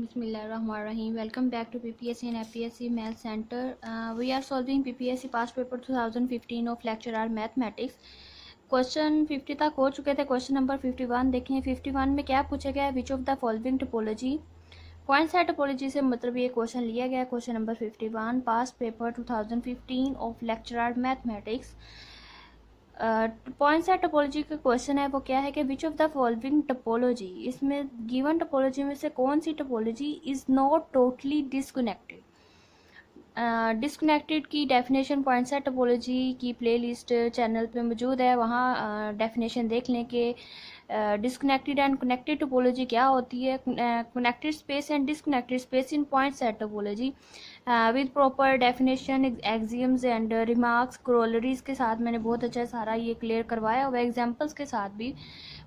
Bismillahirrahmanirrahim. Welcome back to PPSC and FPSC Math Center. We are solving PPSC past paper 2015 of lecture R Mathematics. Question 50 तक हो चुके थे. Question number 51 देखें. 51 में क्या पूछा गया है? Which of the following topology. Point set topology से मतलब ये क्वेश्चन लिया गया. Question number 51 past paper 2015 of lecturer R mathematics. Point set topology का क्वेश्चन है वो क्या है कि which of the following topology, इसमें गिवन टोपोलॉजी में से कौन सी topology is not totally disconnected. Disconnected की डेफिनेशन पॉइंट साइड टोपोलॉजी की प्लेलिस्ट चैनल पे मौजूद है. वहाँ डेफिनेशन देख लें कि डिस्कनेक्टेड एंड कनेक्टेड टोपोलॉजी क्या होती है. Connected space and disconnected space in point set topology with proper definition, axioms and remarks, corollaries के साथ मैंने बहुत अच्छा सारा ये क्लियर करवाया हुआ, एग्जांपल्स के साथ भी.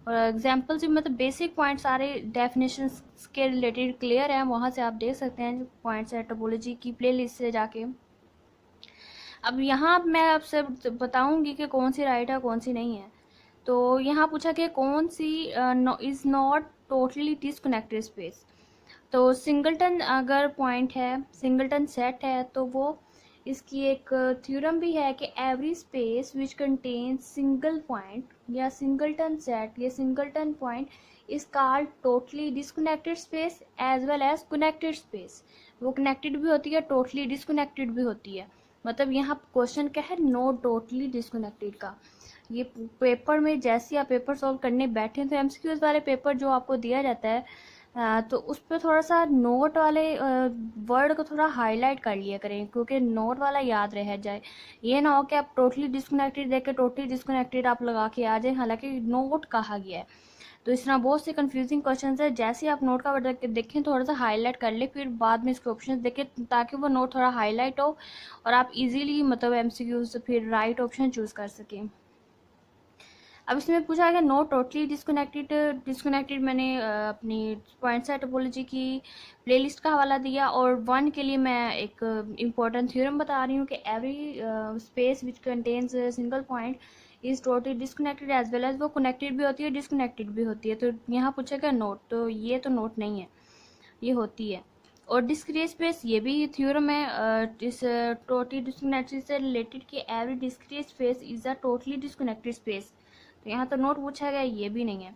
और एग्जांपल्स भी मतलब बेसिक पॉइंट सारे डेफिनेशन के रिलेटेड क्लियर हैं. वहाँ से आप देख सकते हैं पॉइंट साइड टोपोलॉजी की प्लेलिस्ट से जाके. अब यहाँ मैं आपसे बताऊंगी कि कौन सी राइट है कौन सी नहीं है. तो यहाँ पूछा कि कौन सी is not totally disconnected space. तो सिंगलटन अगर पॉइंट है, सिंगलटन सेट है, तो वो इसकी एक थ्योरम भी है कि every space which contains single point या सिंगलटन सेट या singleton point is called totally disconnected space as well as connected space. वो कनेक्टेड भी होती है, टोटली डिस्कनेक्टेड भी होती है. मतलब यहाँ क्वेश्चन क्या है, नॉट टोटली डिस्कनेक्टेड का. ये पेपर में जैसे आप पेपर सॉल्व करने बैठे तो एमसीक्यूज वाले पेपर जो आपको दिया जाता है तो उस पर थोड़ा सा नोट वाले वर्ड को थोड़ा हाईलाइट कर लिया करें, क्योंकि नोट वाला याद रह जाए. ये ना हो कि आप टोटली डिस्कनेक्टेड देख के टोटली डिस्कनेक्टेड आप लगा के आ जाए, हालांकि नोट कहा गया है. तो इस तरह बहुत से कंफ्यूजिंग क्वेश्चन है. जैसे आप नोट का वर्ड देखें थोड़ा सा हाईलाइट कर ले, फिर बाद में इसके ऑप्शन देखें ताकि वो नोट थोड़ा हाईलाइट हो और आप इजीली मतलब एमसीक्यूज फिर राइट ऑप्शन चूज कर सकें. अब इसमें पूछा गया नॉट टोटली डिस्कनेक्टेड मैंने अपनी पॉइंट साइड टोपोलॉजी की प्लेलिस्ट का हवाला दिया. और 1 के लिए मैं एक इम्पोर्टेंट थ्योरम बता रही हूँ कि every space which contains single point is totally disconnected as well as वो कनेक्टेड भी होती है डिस्कनेक्टेड भी होती है. तो यहाँ पूछा गया नोट, तो ये तो नोट नहीं है, ये होती है. और डिस्क्रीट स्पेस ये भी थ्योरम है इस टोटली डिस्कनेक्टेड से रिलेटेड कि every discrete space is a totally disconnected space. तो यहाँ तो नोट पूछा गया, ये भी नहीं है.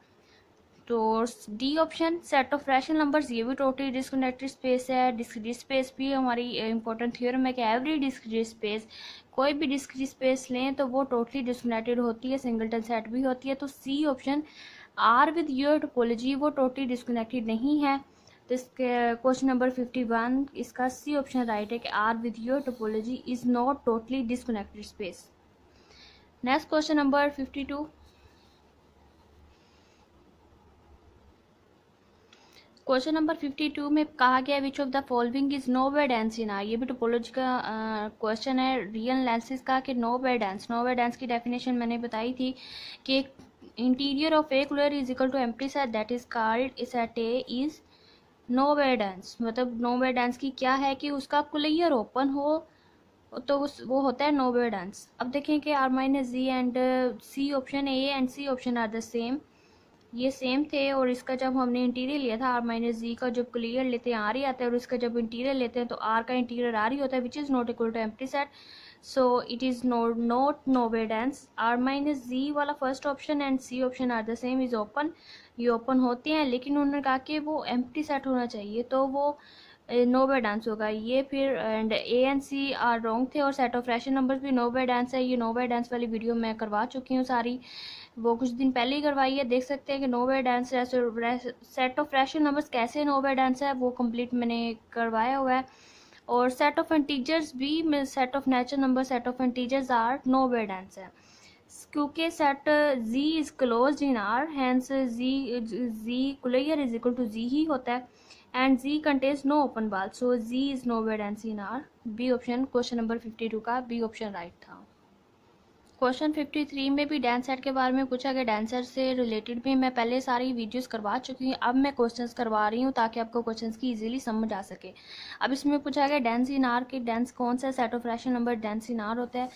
तो D option set of rational numbers ये भी टोटली डिस्कनेक्टेड स्पेस है. डिस्क्रीट स्पेस भी हमारी इंपॉर्टेंट थ्योरम है कि एवरी डिस्क्रीट स्पेस, कोई भी डिस्क्रीट स्पेस लें तो वो टोटली डिस्कनेक्टेड होती है, सिंगलटन सेट भी होती है. तो C option R with your topology वो टोटली डिस्कनेक्टेड नहीं है. तो इसके क्वेश्चन नंबर 51 इसका सी ऑप्शन राइट है कि R with your topology is not totally disconnected space. Next question number 52. Question number 52 में कहा गया which of the following is nowhere dense in R. ये भी टोपोलॉजी का क्वेश्चन है रियल एनालिसिस का कि नोवेयर डेंस की डेफिनेशन मैंने बताई थी कि interior of A closure is equal to empty set that is called set A is nowhere dense. मतलब नोवेयर डेंस की क्या है कि उसका क्लियर ओपन हो तो वो होता है नोवेयर डेंस. अब देखें कि R minus G and C option A and C option are the same, ये सेम थे. और इसका जब हमने इंटीरियर लिया था आर माइनस जी का, जब क्लियर लेते हैं आर ही आता है, और इसका जब इंटीरियर लेते हैं तो आर का इंटीरियर आर ही होता है, which is not equal to empty set. So it is not nowhere dense. R minus G वाला first option and C option are the same is open, ये ओपन होते हैं, लेकिन उन्होंने कहा कि वो एम्प्टी सेट होना चाहिए तो वो नोवेयर डेंस होगा. ये फिर and A and C are wrong थे. और सेट ऑफ रैशनल नंबर्स भी नोवेयर डेंस है. ये नोवेयर डेंस वाली वीडियो मैं करवा चुकी हूँ सारी, वो कुछ दिन पहले ही करवाई है. देख सकते हैं कि nowhere dense set of rational numbers कैसे नोवेयर डेंस है वो कंप्लीट मैंने करवाया हुआ है. और सेट ऑफ इंटीजर्स भी, set of natural number set of integers are nowhere dense है, क्योंकि set z is closed in R, hence z clear is equal to z ही होता है and z contains no open ball, so z is nowhere dense in R. B option question number 52 का B option right था. Question 53 में भी dense set के बारे में पूछा गया. डेंस सेट से रिलेटेड भी मैं पहले सारी वीडियोस करवा चुकी हूँ, अब मैं क्वेश्चंस करवा रही हूँ ताकि आपको क्वेश्चंस की इजीली समझ आ सके. अब इसमें पूछा गया डेंस इन आर की डेंस कौन सा set of rational number dense in are होता है.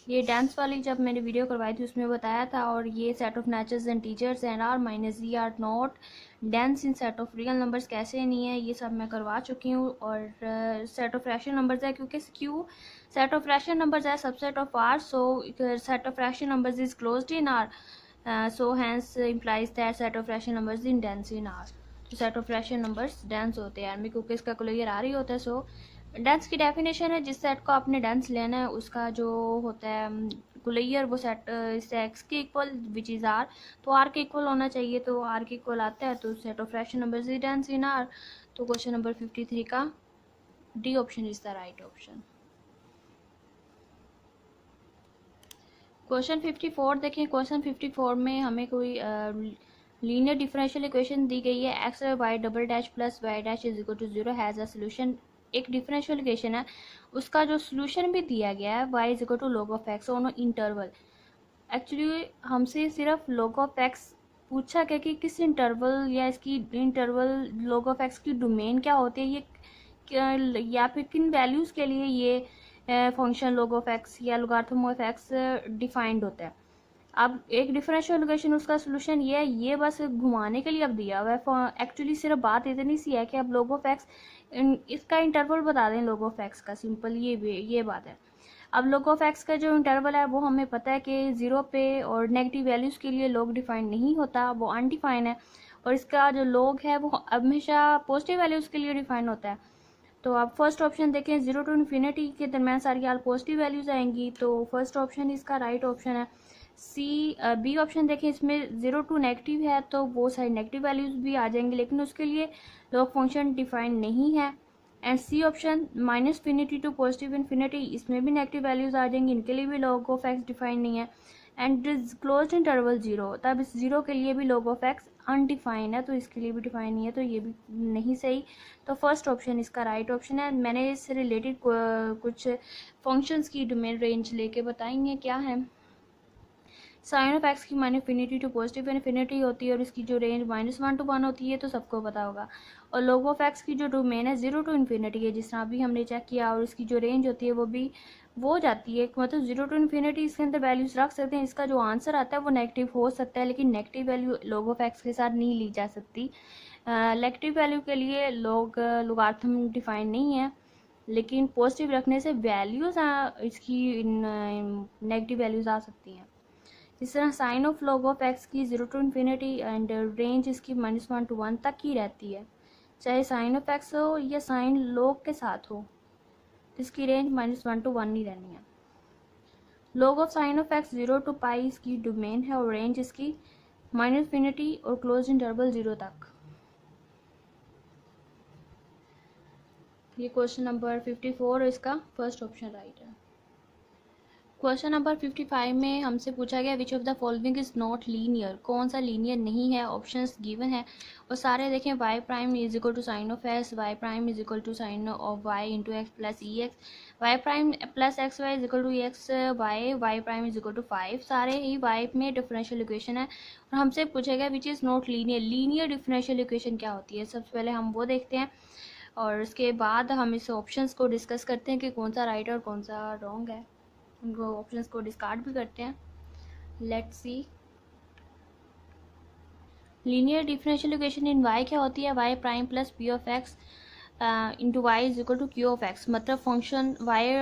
ये डेंस वाली जब मैंने वीडियो करवाई थी उसमें बताया था, और ये set of naturals and teachers and R minus G are not dense in set of real numbers कैसे नहीं है, ये सब मैं करवा चुकी हूँ। और सेट ऑफ रैशनल नंबर्स है, क्योंकि क्यों सेट ऑफ रैशनल नंबर्स है subset of R, so set of rational numbers is closed in R, so hence implies that set of rational numbers in dense in R. तो set of rational numbers dense होते हैं यार, क्योंकि इसका clear आ रही होता है। सो डेंस की डेफिनेशन है, जिस सेट को आपने डेंस लेना है उसका जो होता है क्लियर वो सेट इससे एक्स के इक्वल विच इज़ आर, तो आर के इक्वल होना चाहिए, तो आर के इक्वल आता है तो set of rational numbers is dense in are. तो क्वेश्चन नंबर 53 का D option is the right option. Question 54 देखें। क्वेश्चन 54 में हमें कोई लीनियर डिफरेंशियल इक्वेशन दी गई है, x y double dash plus y dash is equal to 0 has a solution. एक डिफरेंशियल इक्वेशन है, उसका जो सोल्यूशन भी दिया गया है y is equal to log of x on interval. Actually हमसे सिर्फ लॉग ऑफ एक्स पूछा गया कि किस इंटरवल या इसकी इंटरवल लॉग ऑफ एक्स की डोमेन क्या होती है, ये या फिर किन वैल्यूज़ के लिए ये फंक्शन log ऑफ एक्स या लोगार्थम ऑफ एक्स डिफाइंड होता है। अब एक डिफरेंशियल इक्वेशन उसका सोल्यूशन ये है, ये बस घुमाने के लिए अब दिया हुआ है। एक्चुअली सिर्फ बात इतनी सी है कि अब log ऑफ एक्स इसका इंटरवल बता दें log ऑफ एक्स का, सिंपल ये बात है। अब log ऑफ एक्स का जो इंटरवल है वो हमें पता है कि 0 पे और नेगेटिव वैल्यूज़ के लिए log डिफाइंड नहीं होता, वो अनडिफाइन है। और इसका जो log है वो हमेशा पॉजिटिव वैल्यूज़ के लिए डिफाइन होता है। तो आप फर्स्ट ऑप्शन देखें, 0 टू इन्फिनिटी के दरम्यान सारी आल पॉजिटिव वैल्यूज आएंगी, तो फर्स्ट ऑप्शन इसका राइट ऑप्शन है। बी ऑप्शन देखें, इसमें 0 टू नेगेटिव है तो वो सारी नेगेटिव वैल्यूज भी आ जाएंगी, लेकिन उसके लिए लॉग फंक्शन डिफाइन नहीं है। And C option minus infinity to positive infinity, इसमें भी नेगेटिव वैल्यूज आ जाएंगी, इनके लिए भी लॉग ऑफ एक्स डिफाइन नहीं है। एंड क्लोज्ड इंटरवल 0, तब इस 0 के लिए भी लॉग ऑफ एक्स अनडिफाइन है, तो इसके लिए भी डिफाइन नहीं है, तो ये भी नहीं सही। तो फर्स्ट ऑप्शन इसका राइट ऑप्शन है। मैंने इससे रिलेटेड कुछ फंक्शंस की डोमेन रेंज लेके बताई हैं क्या है। साइन ऑफ एक्स की minus infinity to positive infinity होती है और इसकी जो रेंज -1 to 1 होती है, तो सबको पता होगा। और log ऑफ एक्स की जो डोमेन है 0 टू इन्फिनिटी है, जिस तरह अभी हमने चेक किया, और इसकी जो रेंज होती है वो भी वो जाती है, मतलब 0 टू इन्फिनिटी इसके अंदर वैल्यूज रख सकते हैं। इसका जो आंसर आता है वो नेगेटिव हो सकता है, लेकिन negative value log of x के साथ नहीं ली जा सकती। नेगेटिव वैल्यू के लिए लोगार्थम डिफाइन नहीं है, लेकिन पॉजिटिव रखने से वैल्यूज इसकी नेगेटिव वैल्यूज आ सकती हैं। इस तरह sine of log of x की 0 टू इन्फिनिटी एंड रेंज इसकी -1 to 1 तक ही रहती है, चाहे साइन ऑफ एक्स हो या साइन log के साथ हो, इसकी रेंज -1 to 1 ही रहनी है। log of sine of x 0 to पाई इसकी डोमेन है और रेंज इसकी -इन्फिनिटी और क्लोज इंटरवल 0 तक। ये क्वेश्चन नंबर 54 इसका फर्स्ट ऑप्शन राइट है। क्वेश्चन नंबर 55 में हमसे पूछा गया which of the following is not linear, कौन सा लीनियर नहीं है। ऑप्शंस गिवन है और सारे देखें, y prime is equal to sine of S, y prime is equal to sine of y into x plus e x, y prime plus x y is equal to x y, y prime is equal to 5, सारे ही y में differential equation है। और हमसे पूछेगा which is not linear, linear differential equation क्या होती है, सबसे पहले हम वो देखते हैं और उसके बाद हम इस ऑप्शंस को डिस्कस करते हैं कि कौन सा राइट और कौन सा रॉन्ग है, उनको ऑप्शंस को डिस्कार्ड भी करते हैं। Let's see, linear differential equation in Y क्या होती है, Y prime plus P of x into Y is equal to Q of x, मतलब फंक्शन वाई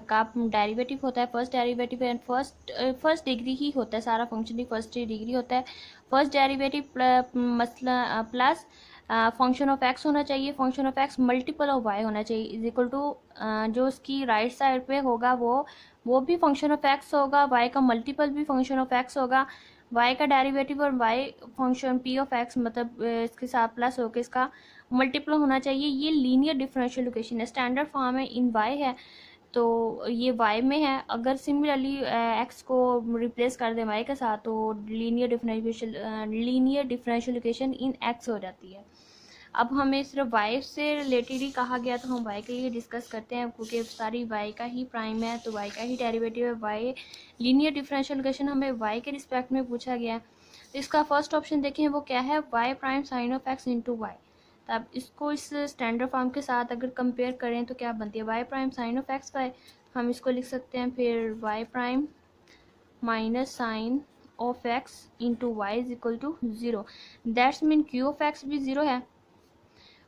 का डेरिवेटिव होता है first derivative and first degree ही होता है, सारा फंक्शन ही फर्स्ट डिग्री होता है। फर्स्ट डेरिवेटिव मसला प्लस फंक्शन ऑफ एक्स होना चाहिए, function of X multiple of Y होना चाहिए, इज इक्वल टू जो उसकी राइट साइड पे होगा वो भी फंक्शन ऑफ एक्स होगा, वाई का मल्टीपल भी फंक्शन ऑफ एक्स होगा, वाई का डेरिवेटिव और y function P of x मतलब इसके साथ प्लस होकर इसका मल्टीपल होना चाहिए। ये लीनियर डिफरेंशियल इक्वेशन है, स्टैंडर्ड फॉर्म है, इन वाई है, तो ये वाई में है। अगर सिमिलरली एक्स को रिप्लेस कर दें वाई के साथ तो लीनियर डिफरेंशियल इक्वेशन इन एक्स हो जाती है। अब हमें सिर्फ वाई से रिलेटेड ही कहा गया तो हम वाई के लिए डिस्कस करते हैं, क्योंकि सारी वाई का ही प्राइम है तो वाई का ही डेरिवेटिव है। वाई लीनियर डिफरेंशियल इक्वेशन हमें वाई के रिस्पेक्ट में पूछा गया है, तो इसका फर्स्ट ऑप्शन देखें वो क्या है, Y prime sine of x into y. तो अब इसको इस स्टैंडर्ड फॉर्म के साथ अगर कंपेयर करें तो क्या बनती है, Y prime sine of x y, हम इसको लिख सकते हैं फिर y prime minus sine of x into Y is equal to 0। That's mean Q of x भी 0 है।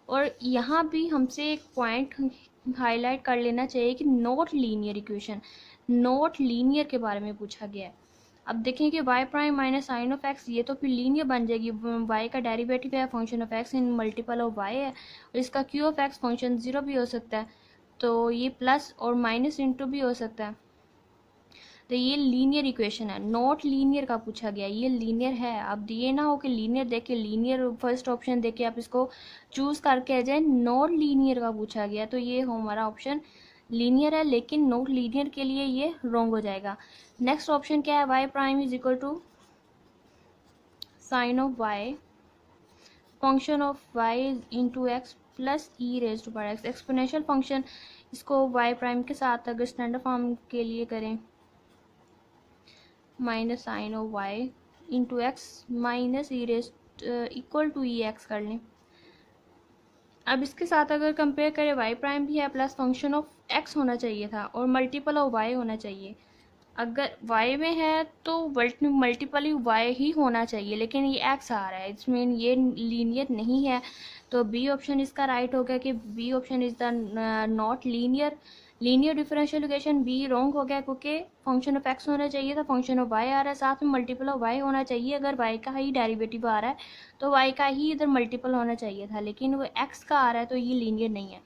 और यहाँ भी हमसे एक पॉइंट हाईलाइट कर लेना चाहिए कि not linear equation, not linear के बारे में पूछा गया है। अब देखें कि y prime minus sine of x, ये तो फिर लीनियर बन जाएगी। y का डेरिवेटिव है function of x in multiple of y है, और इसका q ऑफ x फंक्शन 0 भी हो सकता है, तो ये प्लस और माइनस इंटू भी हो सकता है। तो ये लीनियर इक्वेशन है, नॉट लीनियर का पूछा गया, ये लीनियर है। अब ये ना हो कि लीनियर देख के, लीनियर फर्स्ट ऑप्शन देख के आप इसको चूज करके आ जाए, नॉट लीनियर का पूछा गया, तो ये हमारा ऑप्शन लीनियर है, लेकिन नॉट लीनियर के लिए ये रॉन्ग हो जाएगा। नेक्स्ट ऑप्शन क्या है, Y prime is equal to sine of y function of y into x plus e raise to power x, exponential function. इसको वाई प्राइम के साथ अगर स्टैंडर्ड फॉर्म के लिए करें, minus sine of y into x minus e raise equal to e x कर लें। अब इसके साथ अगर कंपेयर करें, वाई प्राइम भी है प्लस फंक्शन ऑफ एक्स होना चाहिए था और मल्टीपल ऑफ वाई होना चाहिए। अगर y में है तो मल्टीपल y ही होना चाहिए, लेकिन ये x आ रहा है, इसमें ये लीनियर नहीं है। तो बी ऑप्शन इसका राइट हो गया कि B option is the not linear. Linear differential equation B wrong हो गया, क्योंकि फंक्शन ऑफ x होना चाहिए था, फंक्शन ऑफ y आ रहा है, साथ में मल्टीपल ऑफ y होना चाहिए। अगर y का ही डेरिवेटिव आ रहा है तो y का ही इधर मल्टीपल होना चाहिए था, लेकिन वो x का आ रहा है, तो ये लीनियर नहीं है।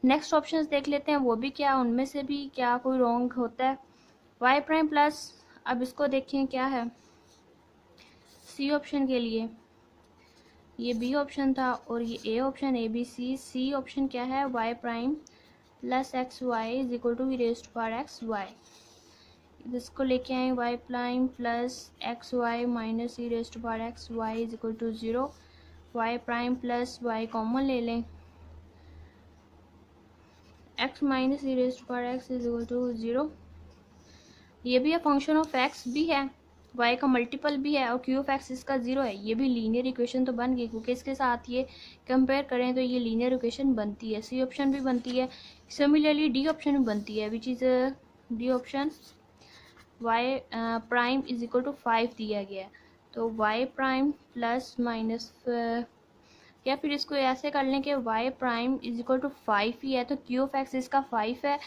नेक्स्ट ऑप्शन देख लेते हैं, वो भी क्या, उनमें से भी क्या कोई रॉन्ग होता है। y प्राइम प्लस, अब इसको देखें क्या है, सी ऑप्शन के लिए ये बी ऑप्शन था और ये A option, A B C. C option क्या है, y prime plus x y is equal to raised power x y. इसको लेके आए, y prime plus x y minus e raised power x y is equal to 0। y prime plus y common ले लें, x minus e raised power x is equal to 0। ये भी है, function of x भी है, y का multiple भी है और q ऑफ एक्स इसका 0 है। ये भी लीनियर इक्वेशन तो बन गई, क्योंकि इसके साथ ये कंपेयर करें तो ये लीनियर इक्वेशन बनती है। सी ऑप्शन भी बनती है, सिमिलरली डी ऑप्शन भी बनती है, which is D option. y prime is equal to 5 दिया गया है, तो y प्राइम प्लस माइनस, या फिर इसको ऐसे कर लें कि y prime is equal to 5 ही है, तो q ऑफ एक्स इसका 5 है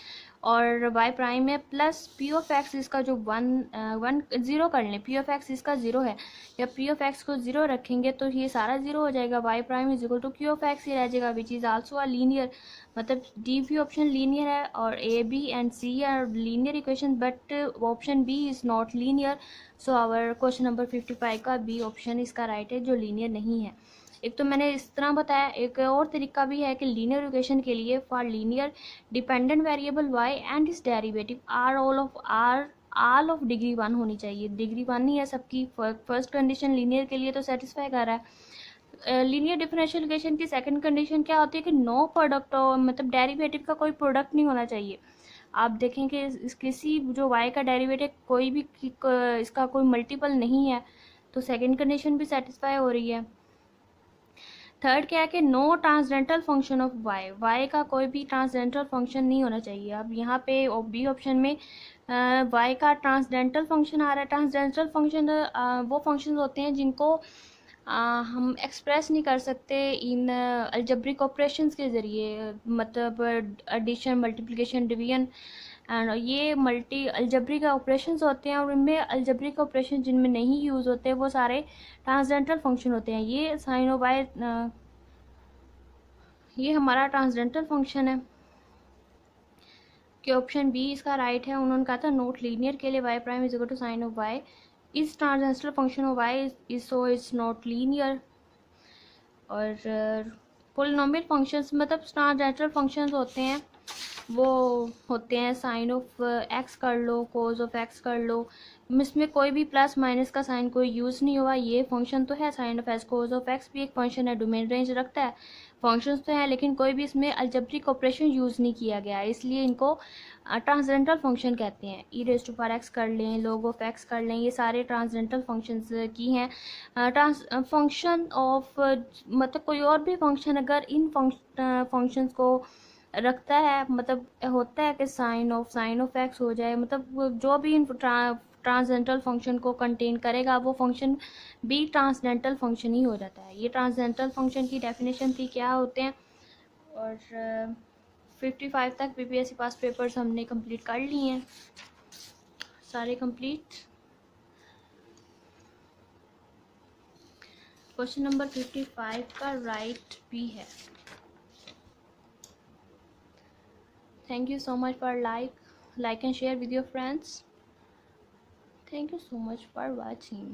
और y प्राइम है प्लस p ऑफ एक्स इसका जो 0 कर लें, p ऑफ एक्स इसका 0 है, या p ऑफ एक्स को 0 रखेंगे तो ये सारा 0 हो जाएगा, y prime is equal to q of X ही रह जाएगा, which is also a linear. मतलब डी भी ऑप्शन लीनियर है और A B and C are linear equation, but option B is not linear. So our question number 55 का B option इसका right है, जो लीनियर नहीं है। एक तो मैंने इस तरह बताया, एक और तरीका भी है कि लीनियर इक्वेशन के लिए for linear dependent variable y and its derivative are all of degree 1 होनी चाहिए। डिग्री 1 ही है सबकी, फर्स्ट कंडीशन लीनियर के लिए तो सेटिस्फाई कर रहा है। लीनियर डिफरेंशियल इक्वेशन की सेकंड कंडीशन क्या होती है कि नो प्रोडक्ट हो, मतलब डेरिवेटिव का कोई प्रोडक्ट नहीं होना चाहिए। आप देखें कि किसी जो y का डेरिवेटिव कोई भी इसका कोई मल्टीपल नहीं है, तो सेकंड कंडीशन भी सेटिस्फाई हो रही है। थर्ड क्या है कि no transcendental function of y का कोई भी ट्रांसडेंटल फंक्शन नहीं होना चाहिए। अब यहाँ पे बी ऑप्शन में y का ट्रांसडेंटल फंक्शन आ रहा है। ट्रांसडेंटल फंक्शन वो फंक्शन होते हैं जिनको हम एक्सप्रेस नहीं कर सकते इन अलजेब्रिक ऑपरेशंस के ज़रिए, मतलब एडिशन, मल्टीप्लिकेशन, डिवीजन, एंड ये मल्टी अलजेब्रिक ऑपरेशंस होते हैं, और इनमें अलजेब्रिक ऑपरेशन जिनमें नहीं यूज़ होते वो सारे ट्रांसडेंटल फंक्शन होते हैं। ये साइन ऑफ वाई, ये हमारा ट्रांसडेंटल फंक्शन है कि ऑप्शन बी इसका राइट है। उन्होंने कहा था नोट लीनियर के लिए y prime is equal to sine of y is transcendental function of y is so it's not linear. और पोलिनोमियल फंक्शंस, मतलब ट्रांसडेंटल फंक्शंस होते हैं, वो होते हैं साइन ऑफ एक्स कर लो, कोज ऑफ एक्स कर लो, इसमें कोई भी प्लस माइनस का साइन कोई यूज़ नहीं हुआ। ये फंक्शन तो है sine of x, cos of x भी एक फंक्शन है, डोमेन रेंज रखता है, फंक्शंस तो हैं, लेकिन कोई भी इसमें अलजेब्रिक ऑपरेशन यूज़ नहीं किया गया, इसलिए इनको ट्रांसडेंटल फंक्शन कहते हैं। E raise to power x कर लें, लॉग ऑफ एक्स कर लें, ये सारे ट्रांसडेंटल फंक्शंस की हैं। फंक्शन ऑफ, मतलब कोई और भी फंक्शन अगर इन फंक्शंस को रखता है, मतलब होता है कि साइन ऑफ एक्स हो जाए, मतलब जो भी ट्रांसडेंटल फंक्शन को कंटेन करेगा वो फंक्शन भी ट्रांसडेंटल फंक्शन ही हो जाता है। ये ट्रांसडेंटल फंक्शन की डेफिनेशन थी, क्या होते हैं। और 55 तक बीपीएससी पास पेपर्स हमने कंप्लीट कर लिए हैं, सारे कंप्लीट। क्वेश्चन नंबर 55 का राइट बी है। Thank you so much for like and share with your friends. Thank you so much for watching.